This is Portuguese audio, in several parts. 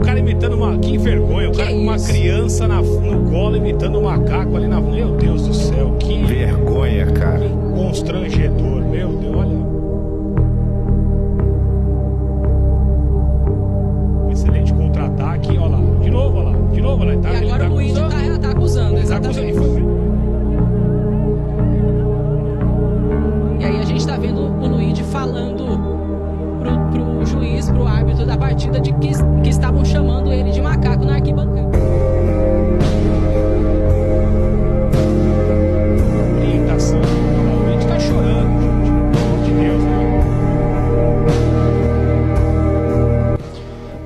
o cara imitando uma... Que vergonha, o cara com uma criança no colo imitando um macaco ali na... Meu Deus do céu, que... Vergonha, cara. Que constrangedor, meu Deus, olha... Excelente contra-ataque, olha lá. De novo, olha lá. De novo, olha lá. Tá, e agora o Luigi tá acusando, exatamente. E aí a gente tá vendo o Luigi falando pro juiz, pro árbitro da partida, de que estavam chamando ele de macaco na arquibancada. Orientação. O Luigi tá chorando, gente. Pelo amor de Deus, né?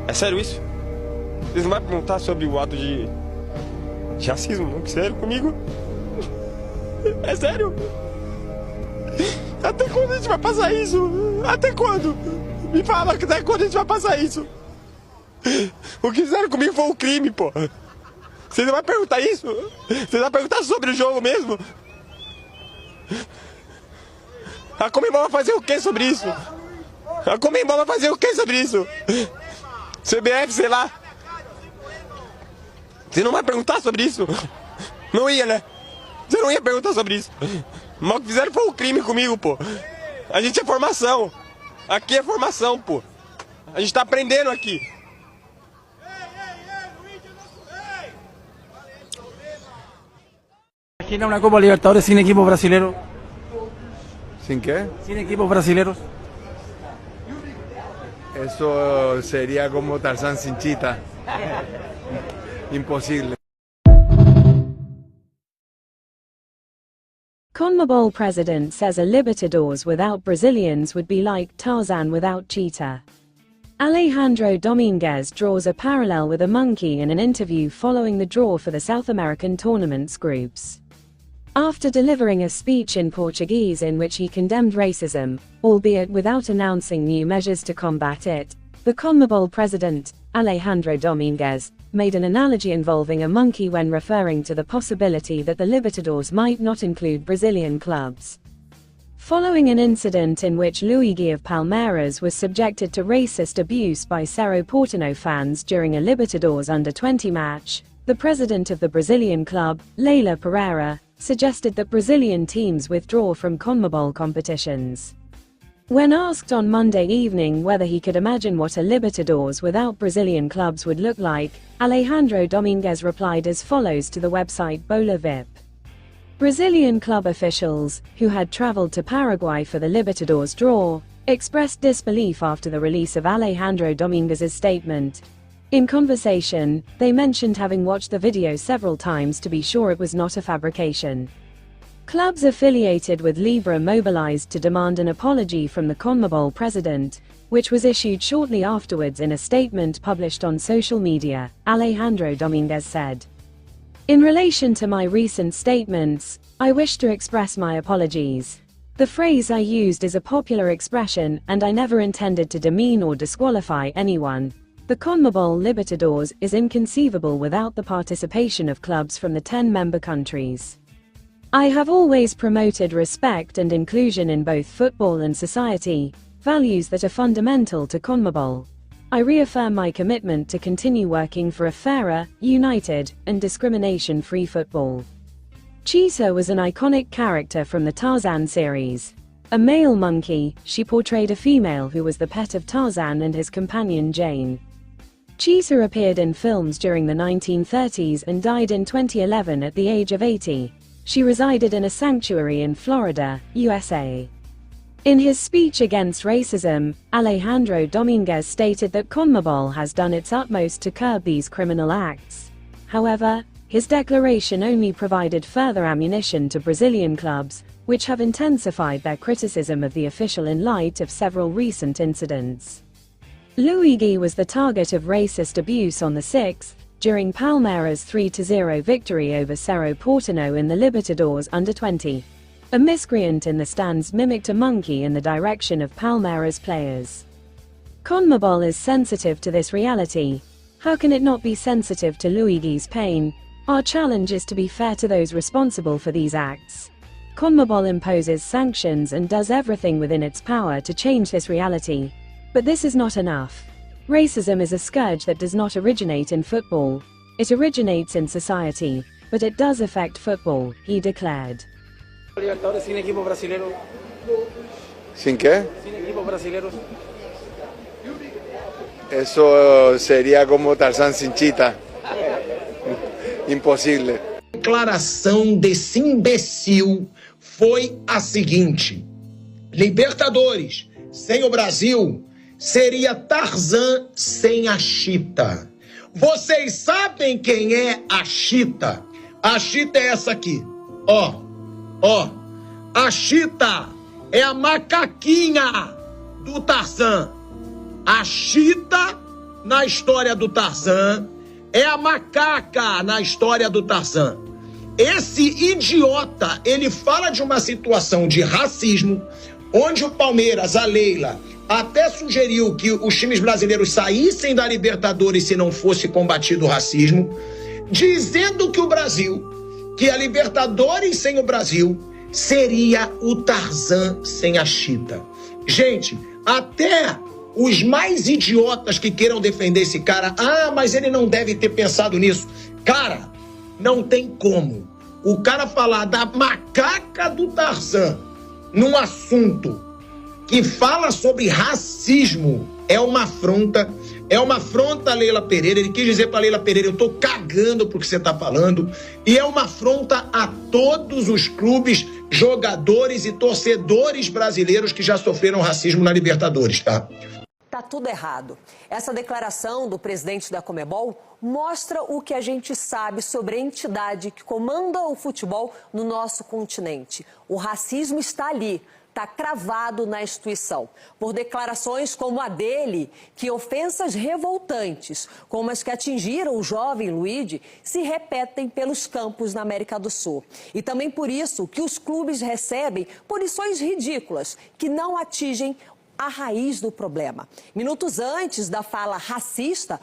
É sério isso? Vocês não vão perguntar sobre o ato de racismo, não? Sério comigo? É sério? Até quando a gente vai passar isso? Até quando? Me fala, até quando a gente vai passar isso? O que fizeram comigo foi um crime, pô. Vocês não vão perguntar isso? Vocês vão perguntar sobre o jogo mesmo? A Conmebol vai fazer o que sobre isso? A Conmebol vai fazer o que sobre isso? CBF, sei lá. Você não vai perguntar sobre isso? Não ia, né? Você não ia perguntar sobre isso. Mas o que fizeram foi um crime comigo, pô. A gente é formação. Aqui é formação, pô. A gente tá aprendendo aqui. Imagina una Copa Libertadores sin equipos brasileños. ¿Sin qué? Sin equipos brasileños. Eso sería como Tarzán sin chita. Imposible. CONMEBOL president says a Libertadores without Brazilians would be like Tarzan without cheetah. Alejandro Dominguez draws a parallel with a monkey in an interview following the draw for the South American tournament's groups. After delivering a speech in Portuguese in which he condemned racism, albeit without announcing new measures to combat it, the CONMEBOL president, Alejandro Dominguez, made an analogy involving a monkey when referring to the possibility that the Libertadores might not include Brazilian clubs. Following an incident in which Luigi of Palmeiras was subjected to racist abuse by Cerro Porteño fans during a Libertadores under-20 match, the president of the Brazilian club, Leila Pereira, suggested that Brazilian teams withdraw from CONMEBOL competitions. When asked on Monday evening whether he could imagine what a Libertadores without Brazilian clubs would look like, Alejandro Dominguez replied as follows to the website Bola VIP. Brazilian club officials, who had traveled to Paraguay for the Libertadores draw, expressed disbelief after the release of Alejandro Dominguez's statement. In conversation, they mentioned having watched the video several times to be sure it was not a fabrication. Clubs affiliated with Libra mobilized to demand an apology from the CONMEBOL president, which was issued shortly afterwards in a statement published on social media, Alejandro Dominguez said. In relation to my recent statements, I wish to express my apologies. The phrase I used is a popular expression, and I never intended to demean or disqualify anyone. The CONMEBOL Libertadores is inconceivable without the participation of clubs from the 10 member countries. I have always promoted respect and inclusion in both football and society, values that are fundamental to CONMEBOL. I reaffirm my commitment to continue working for a fairer, united, and discrimination-free football. Cheetah was an iconic character from the Tarzan series. A male monkey, she portrayed a female who was the pet of Tarzan and his companion Jane. Cheetah appeared in films during the 1930s and died in 2011 at the age of 80. She resided in a sanctuary in Florida, USA. In his speech against racism, Alejandro Dominguez stated that CONMEBOL has done its utmost to curb these criminal acts. However, his declaration only provided further ammunition to Brazilian clubs, which have intensified their criticism of the official in light of several recent incidents. Luigi was the target of racist abuse on the 6th, during Palmeiras' 3-0 victory over Cerro Porteño in the Libertadores under-20. A miscreant in the stands mimicked a monkey in the direction of Palmeiras players. CONMEBOL is sensitive to this reality. How can it not be sensitive to Luigi's pain? Our challenge is to be fair to those responsible for these acts. CONMEBOL imposes sanctions and does everything within its power to change this reality. But this is not enough. Racism is a scourge that does not originate in football. It originates in society, but it does affect football, he declared. Libertadores sin equipo brasileño. ¿Sin qué? Sin equipos brasileños. Eso sería como Tarzán sin chita. Impossível. A declaração desse imbecil foi a seguinte: Libertadores sem o Brasil seria Tarzan sem a Chita. Vocês sabem quem é a Chita? A Chita é essa aqui. Ó. A Chita é a macaquinha do Tarzan. A Chita, na história do Tarzan, é a macaca na história do Tarzan. Esse idiota, ele fala de uma situação de racismo, onde o Palmeiras, a Leila, até sugeriu que os times brasileiros saíssem da Libertadores se não fosse combatido o racismo, dizendo que o Brasil, que a Libertadores sem o Brasil, seria o Tarzan sem a Chita. Gente, até os mais idiotas que queiram defender esse cara, mas ele não deve ter pensado nisso. Cara, não tem como o cara falar da macaca do Tarzan num assunto que fala sobre racismo. É uma afronta a Leila Pereira. Ele quis dizer pra Leila Pereira: eu tô cagando pro que você tá falando. E é uma afronta a todos os clubes, jogadores e torcedores brasileiros que já sofreram racismo na Libertadores, tá? Tá tudo errado. Essa declaração do presidente da Conmebol mostra o que a gente sabe sobre a entidade que comanda o futebol no nosso continente. O racismo está ali, está cravado na instituição. Por declarações como a dele, que ofensas revoltantes, como as que atingiram o jovem Luigi, se repetem pelos campos na América do Sul. E também por isso que os clubes recebem punições ridículas, que não atingem a raiz do problema. Minutos antes da fala racista,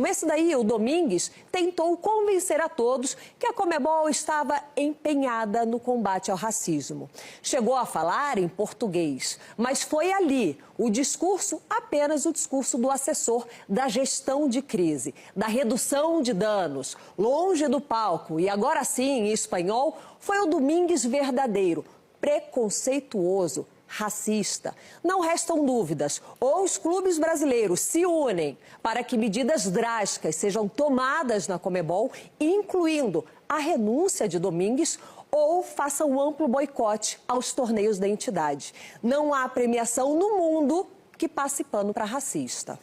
esse daí, o Domingues, tentou convencer a todos que a Conmebol estava empenhada no combate ao racismo. Chegou a falar em português, mas foi ali o discurso, apenas o discurso do assessor da gestão de crise, da redução de danos, longe do palco, e agora sim, em espanhol, foi o Domingues verdadeiro, preconceituoso, racista. Não restam dúvidas, ou os clubes brasileiros se unem para que medidas drásticas sejam tomadas na Conmebol, incluindo a renúncia de Domingues, ou façam um amplo boicote aos torneios da entidade. Não há premiação no mundo que passe pano para racista.